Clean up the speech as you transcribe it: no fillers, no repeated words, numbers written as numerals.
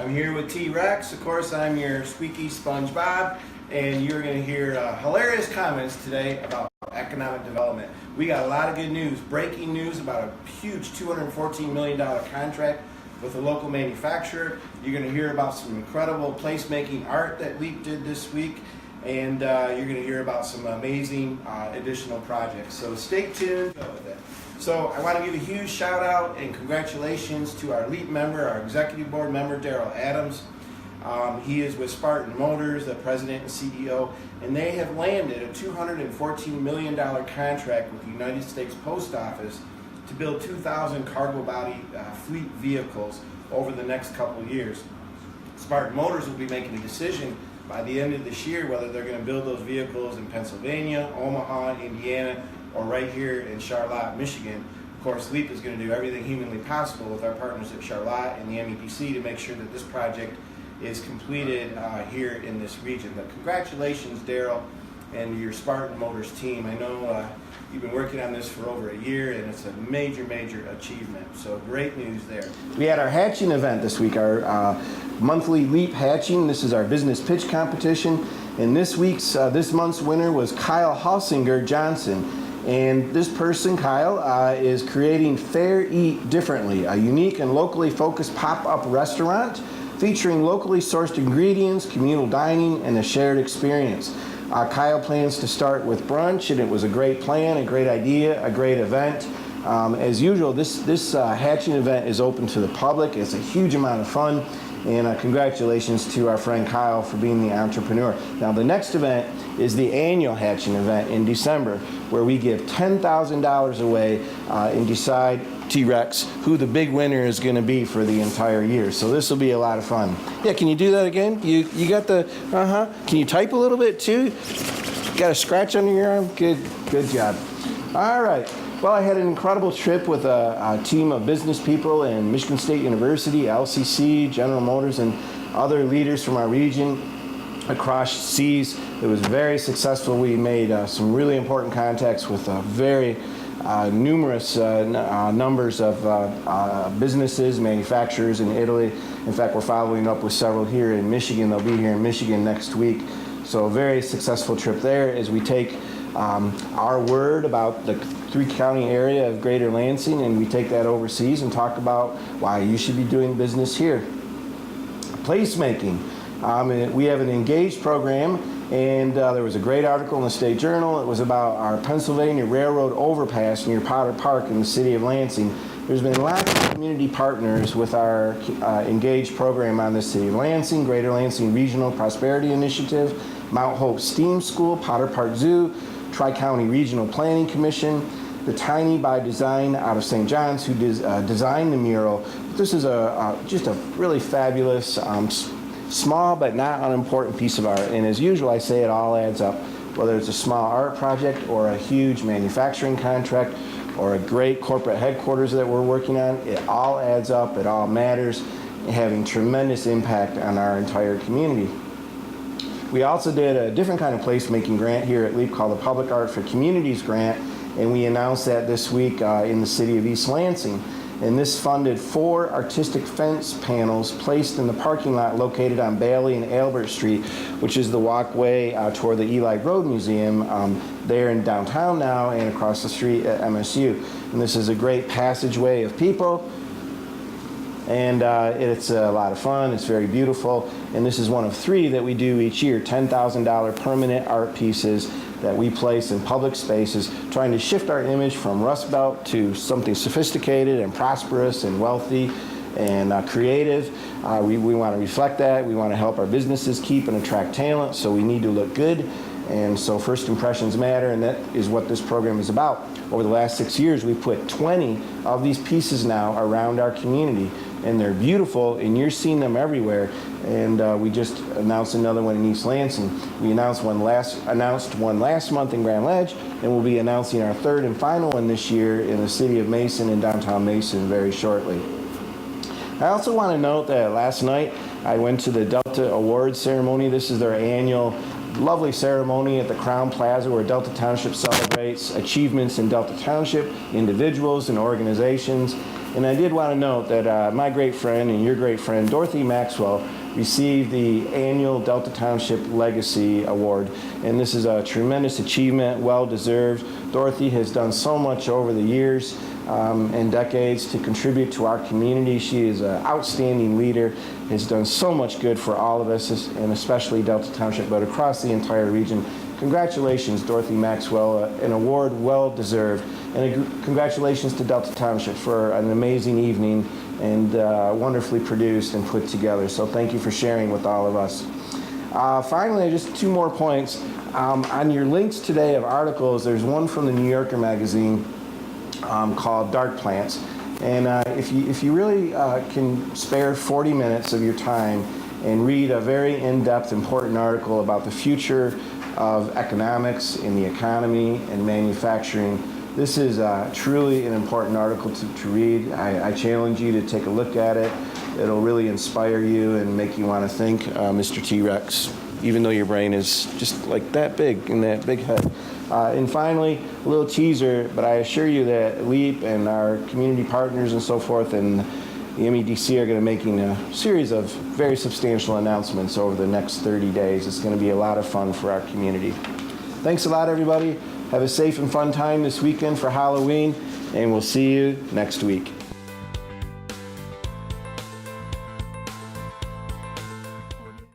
I'm here with T-Rex. Of course, I'm your squeaky SpongeBob, and you're going to hear hilarious comments today about economic development. We got a lot of good news, breaking news about a huge $214 million contract with a local manufacturer. You're going to hear about some incredible placemaking art that LEAP did this week, and you're going to hear about some amazing additional projects. So stay tuned with it. So I want to give a huge shout out and congratulations to our LEAP member, our executive board member, Daryl Adams. He is with Spartan Motors, the president and CEO, and they have landed a $214 million contract with the United States Post Office to build 2,000 cargo body fleet vehicles over the next couple of years. Spartan Motors will be making a decision by the end of this year whether they're going to build those vehicles in Pennsylvania, Omaha, Indiana, or right here in Charlotte, Michigan. Of course, LEAP is going to do everything humanly possible with our partners at Charlotte and the MEPC to make sure that this project is completed here in this region. But congratulations, Daryl, and your Spartan Motors team. I know you've been working on this for over a year, and it's a major, major achievement. So great news there. We had our hatching event this week, our monthly LEAP hatching. This is our business pitch competition, and this month's winner was Kyle Halsinger Johnson. And this person, Kyle, is creating Fair Eat Differently, a unique and locally focused pop-up restaurant featuring locally sourced ingredients, communal dining, and a shared experience. Kyle plans to start with brunch, and it was a great plan, a great idea, a great event. As usual, this hatching event is open to the public. It's a huge amount of fun, and congratulations to our friend Kyle for being the entrepreneur. Now, the next event is the annual hatching event in December, where we give $10,000 away and decide, T-Rex, who the big winner is going to be for the entire year. So this will be a lot of fun. Yeah, can you do that again? You got the, Can you type a little bit too? Got a scratch under your arm? Good job. All right. Well, I had an incredible trip with a team of business people in Michigan State University, LCC, General Motors, and other leaders from our region across seas. It was very successful. We made some really important contacts with very numerous numbers of businesses, manufacturers in Italy. In fact, we're following up with several here in Michigan. They'll be here in Michigan next week. So a very successful trip there as we take our word about the three-county area of Greater Lansing, and we take that overseas and talk about why you should be doing business here. Placemaking. We have an engaged program, and there was a great article in the State Journal. It was about our Pennsylvania Railroad overpass near Potter Park in the city of Lansing. There's been lots of community partners with our engaged program on the city of Lansing, Greater Lansing Regional Prosperity Initiative, Mount Hope STEAM School, Potter Park Zoo, Tri-County Regional Planning Commission, the Tiny by Design out of St. John's, who designed the mural. This is just a really fabulous, small but not unimportant piece of art. And as usual, I say it all adds up. Whether it's a small art project or a huge manufacturing contract or a great corporate headquarters that we're working on, it all adds up, it all matters, having tremendous impact on our entire community. We also did a different kind of placemaking grant here at LEAP called the Public Art for Communities Grant, and we announced that this week in the city of East Lansing. And this funded 4 artistic fence panels placed in the parking lot located on Bailey and Albert Street, which is the walkway toward the Eli Road Museum there in downtown now and across the street at MSU. And this is a great passageway of people, and it's a lot of fun. It's very beautiful, and this is one of 3 that we do each year, $10,000 permanent art pieces that we place in public spaces, trying to shift our image from Rust Belt to something sophisticated and prosperous and wealthy and creative. We want to reflect that. We want to help our businesses keep and attract talent, so we need to look good. And so first impressions matter, and that is what this program is about. Over the last 6 years, we've put 20 of these pieces now around our community, and they're beautiful, and you're seeing them everywhere. And we just announced another one in East Lansing. We announced one last month in Grand Ledge, and we'll be announcing our 3rd and final one this year in the city of Mason and downtown Mason very shortly. I also want to note that last night I went to the Delta Awards ceremony. This is their annual lovely ceremony at the Crown Plaza where Delta Township celebrates achievements in Delta Township, individuals and organizations. And I did want to note that my great friend and your great friend, Dorothy Maxwell, received the annual Delta Township Legacy Award. And this is a tremendous achievement, well deserved. Dorothy has done so much over the years and decades to contribute to our community. She is an outstanding leader, has done so much good for all of us, and especially Delta Township, but across the entire region. Congratulations, Dorothy Maxwell, an award well deserved. And congratulations to Delta Township for an amazing evening and wonderfully produced and put together. So thank you for sharing with all of us. Finally, just 2 more points. On your links today of articles, there's one from the New Yorker magazine called Dark Plants. And if you really can spare 40 minutes of your time and read a very in-depth, important article about the future of economics in the economy and manufacturing, this is truly an important article to read. I challenge you to take a look at it. It'll really inspire you and make you want to think, Mr. T-Rex, even though your brain is just like that big in that big head. And finally, a little teaser, but I assure you that LEAP and our community partners and so forth and the MEDC are going to be making a series of very substantial announcements over the next 30 days. It's going to be a lot of fun for our community. Thanks a lot, everybody. Have a safe and fun time this weekend for Halloween, and we'll see you next week.